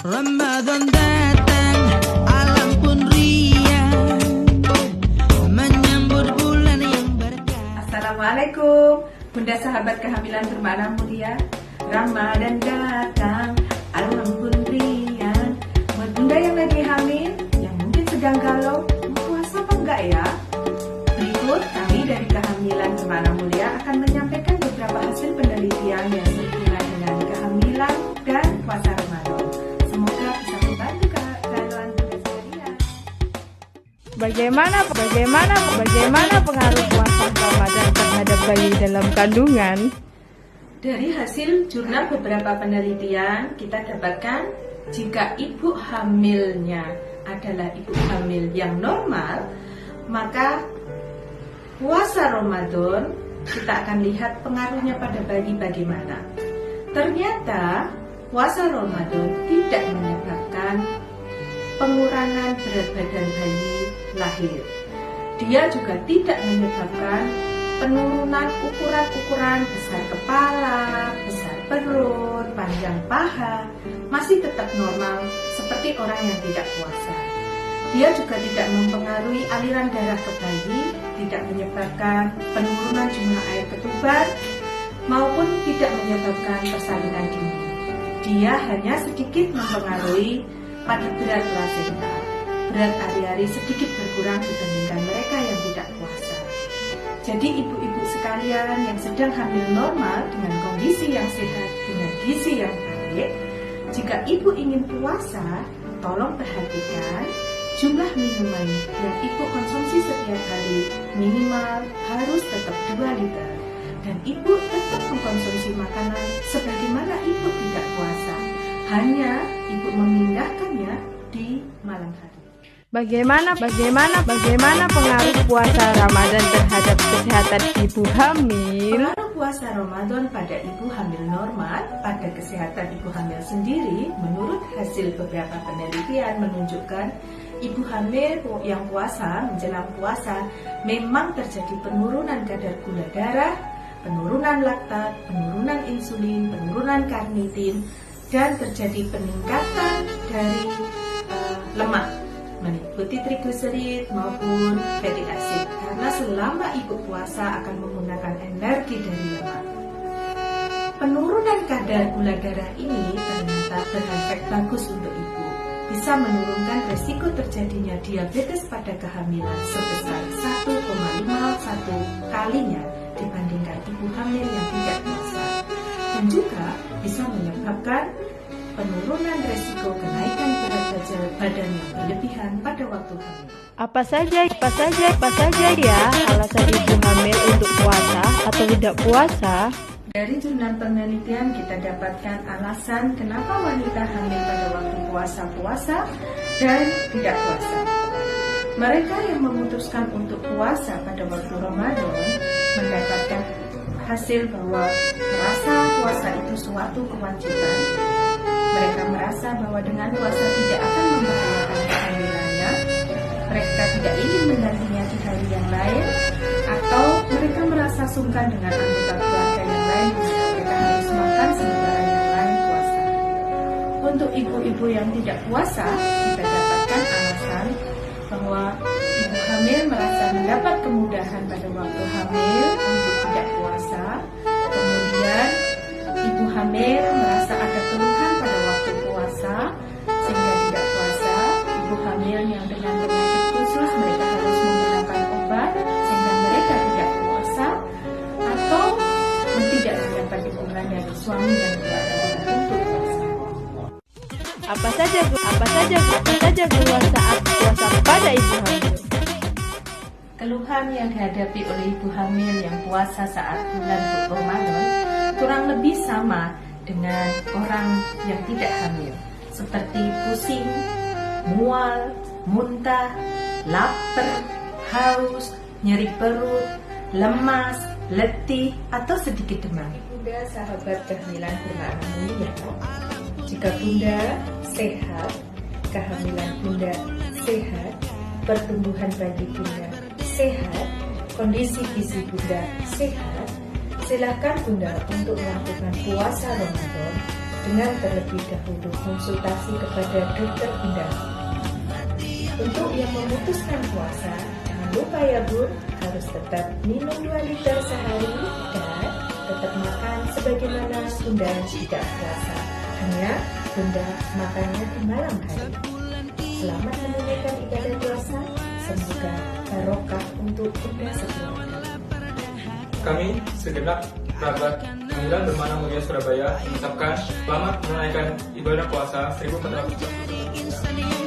Ramadan datang, alam pun riang, menyambut bulan yang berkah. Assalamualaikum, Bunda sahabat kehamilan bermakna mulia. Ramadan datang, alam pun riang. Buat Bunda yang lagi hamil, yang mungkin sedang galau, mau puasa apa enggak ya? Berikut kami dari kehamilan bermakna mulia akan menyampaikan beberapa hasil penelitian yang berhubungan dengan kehamilan dan puasa Ramadan. Semoga bisa membantu kehamilan Bunda sekalian. Bagaimana pengaruh puasa Ramadan terhadap bayi dalam kandungan? Dari hasil jurnal beberapa penelitian, kita dapatkan jika ibu hamilnya adalah ibu hamil yang normal, maka puasa Ramadan kita akan lihat pengaruhnya pada bayi bagaimana. Ternyata puasa Ramadan tidak menyebabkan pengurangan berat badan bayi lahir. Dia juga tidak menyebabkan penurunan ukuran-ukuran besar kepala, besar perut, panjang paha, masih tetap normal seperti orang yang tidak puasa. Dia juga tidak mempengaruhi aliran darah ke bayi, tidak menyebabkan penurunan jumlah air ketuban, maupun tidak menyebabkan persalinan dini. Dia hanya sedikit mempengaruhi pada berat plasenta. Berat hari-hari sedikit berkurang dibandingkan mereka yang tidak puasa. Jadi ibu-ibu sekalian yang sedang hamil normal dengan kondisi yang sehat, dengan gizi yang baik, jika ibu ingin puasa, tolong perhatikan jumlah minuman yang ibu konsumsi setiap hari minimal harus tetap 2 liter. Dan ibu tetap mengkonsumsi makanan sebagaimana ibu tidak puasa. Hanya ibu memindahkannya di malam hari. Bagaimana pengaruh puasa Ramadan terhadap kesehatan ibu hamil? Pengaruh puasa Ramadan pada ibu hamil normal, pada kesehatan ibu hamil sendiri, menurut hasil beberapa penelitian menunjukkan ibu hamil yang puasa menjelang puasa memang terjadi penurunan kadar gula darah, penurunan laktat, penurunan insulin, penurunan karnitin, dan terjadi peningkatan dari lemak, meliputi trigliserid maupun fatty acid, karena selama ibu puasa akan menggunakan energi dari lemak. Penurunan kadar gula darah ini ternyata berefek bagus untuk ibu, bisa menurunkan resiko terjadinya diabetes pada kehamilan sebesar 1,51 kalinya dibandingkan ibu hamil yang tidak puasa, dan juga bisa menyebabkan penurunan resiko kenaikan berat badan yang berlebihan pada waktu hamil. Apa saja ya alasan ibu hamil untuk puasa atau tidak puasa? Dari jurnal penelitian kita dapatkan alasan kenapa wanita hamil pada waktu puasa dan tidak puasa. Mereka yang memutuskan untuk puasa pada waktu Ramadan mendapatkan hasil bahwa merasa puasa itu suatu kewajiban. Mereka merasa bahwa dengan puasa tidak akan membahayakan kehamilannya. Mereka tidak ingin menggantinya di hari yang lain, atau mereka merasa sungkan dengan anggota keluarga yang lain. Mereka harus makan sementara yang lain puasa. Untuk ibu-ibu yang tidak puasa, kita dapatkan alasan bahwa ibu hamil merasa mendapat kemudahan pada waktu hamil untuk tidak puasa. Kemudian ibu hamil merasa ada keluhan pada waktu puasa sehingga tidak puasa. Ibu hamil yang dengan penyakit khusus, mereka harus menggunakan obat sehingga mereka tidak puasa, atau tidak mendapat dukungan dari suami dan keluarga untuk puasa. Apa saja keluhan saat puasa pada ibu hamil? Keluhan yang dihadapi oleh ibu hamil yang puasa saat bulan Ramadan kurang lebih sama dengan orang yang tidak hamil, seperti pusing, mual, muntah, lapar, haus, nyeri perut, lemas, letih, atau sedikit demam. Bunda sahabat kehamilan bermakna mulia, jika Bunda sehat, kehamilan Bunda sehat, pertumbuhan bayi Bunda sehat, kondisi gizi Bunda sehat, silakan Bunda untuk melakukan puasa Ramadan dengan terlebih dahulu konsultasi kepada dokter Bunda. Untuk yang memutuskan puasa, jangan lupa ya Bun, harus tetap minum 2 liter sehari dan tetap makan sebagaimana Bunda tidak puasa. Hanya Bunda makannya di malam hari. Selamat menunaikan ibadah puasa, semoga barokah untuk Bunda sekeluarga. Kami segenap kerabat Pengadilan Bermana Mulia Surabaya mengucapkan selamat menunaikan ibadah puasa 1440.